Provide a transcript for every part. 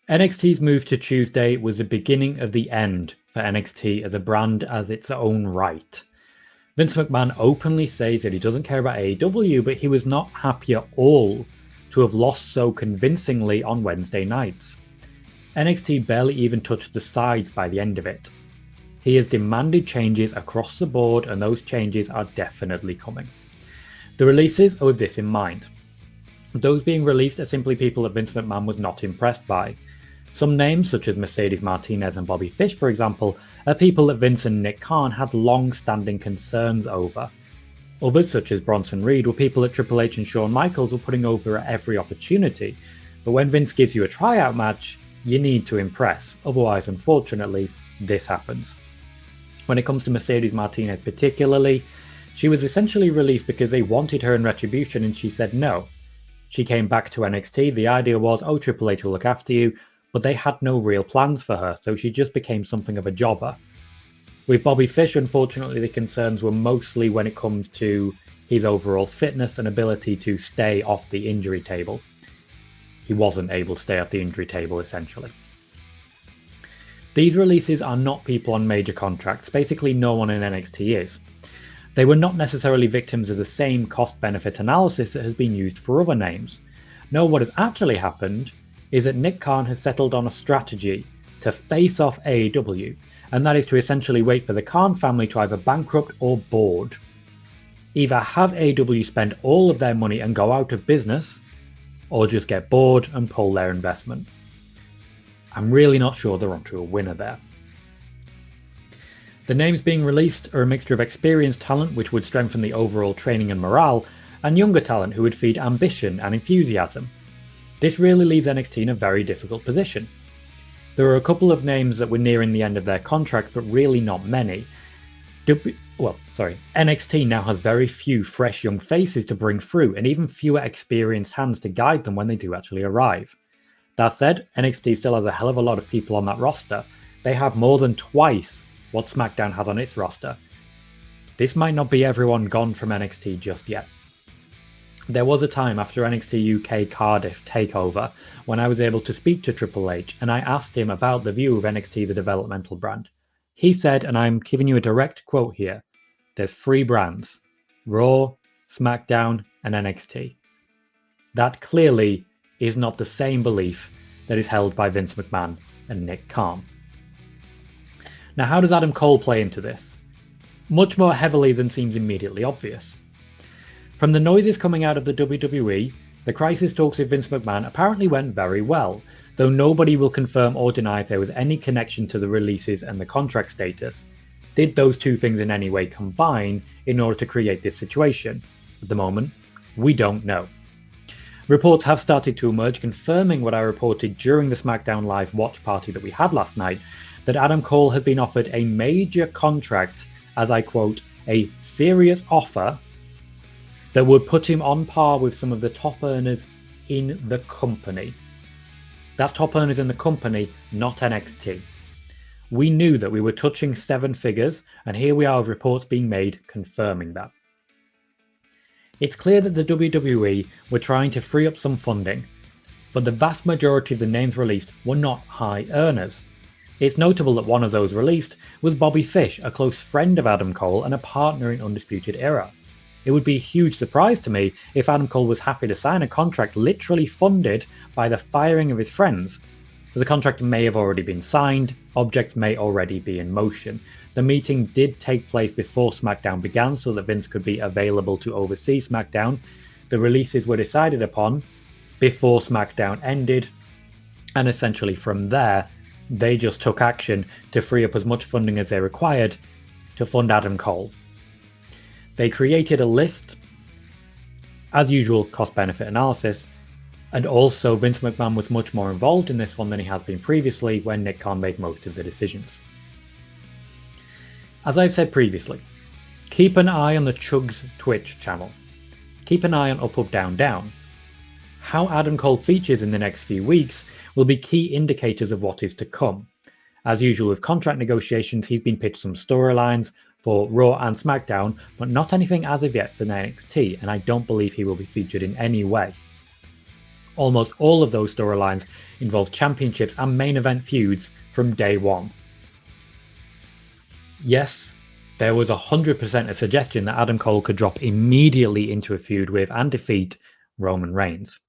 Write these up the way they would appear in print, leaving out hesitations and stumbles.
NXT's move to Tuesday was the beginning of the end for NXT as a brand as its own right. Vince McMahon openly says that he doesn't care about AEW, but he was not happy at all to have lost so convincingly on Wednesday nights. NXT barely even touched the sides by the end of it. He has demanded changes across the board, and those changes are definitely coming. The releases are with this in mind. Those being released are simply people that Vince McMahon was not impressed by. Some names, such as Mercedes Martinez and Bobby Fish, for example, are people that Vince and Nick Khan had long-standing concerns over. Others, such as Bronson Reed, were people that Triple H and Shawn Michaels were putting over at every opportunity. But when Vince gives you a tryout match, you need to impress. Otherwise, unfortunately, this happens. When it comes to Mercedes Martinez particularly, she was essentially released because they wanted her in Retribution and she said no. She came back to NXT, the idea was, oh, Triple H will look after you, but they had no real plans for her, so she just became something of a jobber. With Bobby Fish, unfortunately, the concerns were mostly when it comes to his overall fitness and ability to stay off the injury table. He wasn't able to stay off the injury table, essentially. These releases are not people on major contracts, basically no one in NXT is. They were not necessarily victims of the same cost-benefit analysis that has been used for other names. No, what has actually happened is that Nick Khan has settled on a strategy to face off AEW, and that is to essentially wait for the Khan family to either bankrupt or board. Either have AEW spend all of their money and go out of business, or just get bored and pull their investment. I'm really not sure they're onto a winner there. The names being released are a mixture of experienced talent, which would strengthen the overall training and morale, and younger talent who would feed ambition and enthusiasm. This really leaves NXT in a very difficult position. There are a couple of names that were nearing the end of their contracts, but really not many. NXT now has very few fresh young faces to bring through, and even fewer experienced hands to guide them when they do actually arrive. That said, NXT still has a hell of a lot of people on that roster. They have more than twice what SmackDown has on its roster. This might not be everyone gone from NXT just yet. There was a time after NXT UK Cardiff takeover when I was able to speak to Triple H, and I asked him about the view of NXT as a developmental brand. He said, and I'm giving you a direct quote here, there's 3 brands, Raw, SmackDown, and NXT. That clearly is not the same belief that is held by Vince McMahon and Nick Khan. Now, how does Adam Cole play into this? Much more heavily than seems immediately obvious. From the noises coming out of the WWE, the crisis talks with Vince McMahon apparently went very well, though nobody will confirm or deny if there was any connection to the releases and the contract status. Did those two things in any way combine in order to create this situation? At the moment, we don't know. Reports have started to emerge confirming what I reported during the SmackDown Live watch party that we had last night, that Adam Cole has been offered a major contract, as I quote, a serious offer that would put him on par with some of the top earners in the company. That's top earners in the company, not NXT. We knew that we were touching 7 figures, and here we are with reports being made confirming that. It's clear that the WWE were trying to free up some funding, but the vast majority of the names released were not high earners. It's notable that one of those released was Bobby Fish, a close friend of Adam Cole and a partner in Undisputed Era. It would be a huge surprise to me if Adam Cole was happy to sign a contract literally funded by the firing of his friends. The contract may have already been signed, objects may already be in motion. The meeting did take place before SmackDown began so that Vince could be available to oversee SmackDown. The releases were decided upon before SmackDown ended, and essentially from there, they just took action to free up as much funding as they required to fund Adam Cole. They created a list, as usual, cost-benefit analysis, and also Vince McMahon was much more involved in this one than he has been previously when Nick Khan made most of the decisions. As I've said previously, keep an eye on the Chug's Twitch channel. Keep an eye on Up Up Down Down. How Adam Cole features in the next few weeks will be key indicators of what is to come. As usual with contract negotiations, he's been pitched some storylines for Raw and SmackDown, but not anything as of yet for NXT, and I don't believe he will be featured in any way. Almost all of those storylines involved championships and main event feuds from day one. Yes, there was 100% a suggestion that Adam Cole could drop immediately into a feud with and defeat Roman Reigns.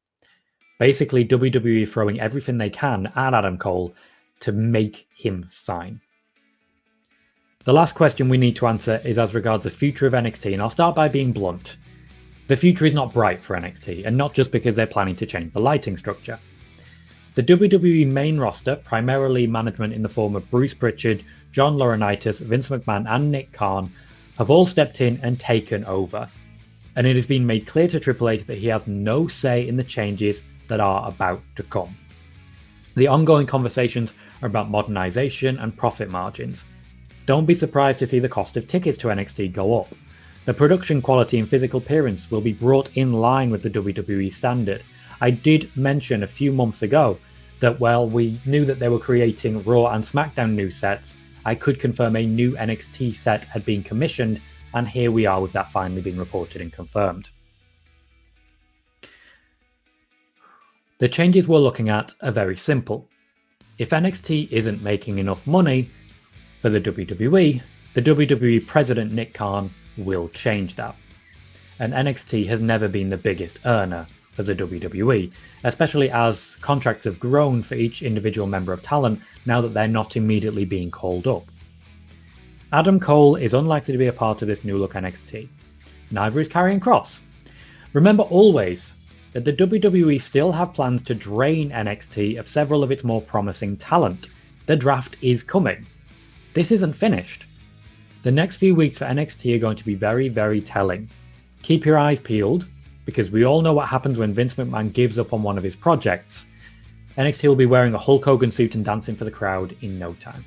Basically, WWE throwing everything they can at Adam Cole to make him sign. The last question we need to answer is as regards the future of NXT, and I'll start by being blunt. The future is not bright for NXT, and not just because they're planning to change the lighting structure. The WWE main roster, primarily management in the form of Bruce Pritchard, John Laurinaitis, Vince McMahon, and Nick Khan, have all stepped in and taken over. And it has been made clear to Triple H that he has no say in the changes that are about to come. The ongoing conversations are about modernization and profit margins. Don't be surprised to see the cost of tickets to NXT go up. The production quality and physical appearance will be brought in line with the WWE standard. I did mention a few months ago that while we knew that they were creating Raw and SmackDown new sets, I could confirm a new NXT set had been commissioned, and here we are with that finally being reported and confirmed. The changes we're looking at are very simple. If NXT isn't making enough money for the WWE president Nick Khan will change that. And NXT has never been the biggest earner for the WWE, especially as contracts have grown for each individual member of talent now that they're not immediately being called up. Adam Cole is unlikely to be a part of this new look NXT. Neither is Karrion Kross. Remember always that the WWE still have plans to drain NXT of several of its more promising talent. The draft is coming. This isn't finished. The next few weeks for NXT are going to be very, very telling. Keep your eyes peeled, because we all know what happens when Vince McMahon gives up on one of his projects. NXT will be wearing a Hulk Hogan suit and dancing for the crowd in no time.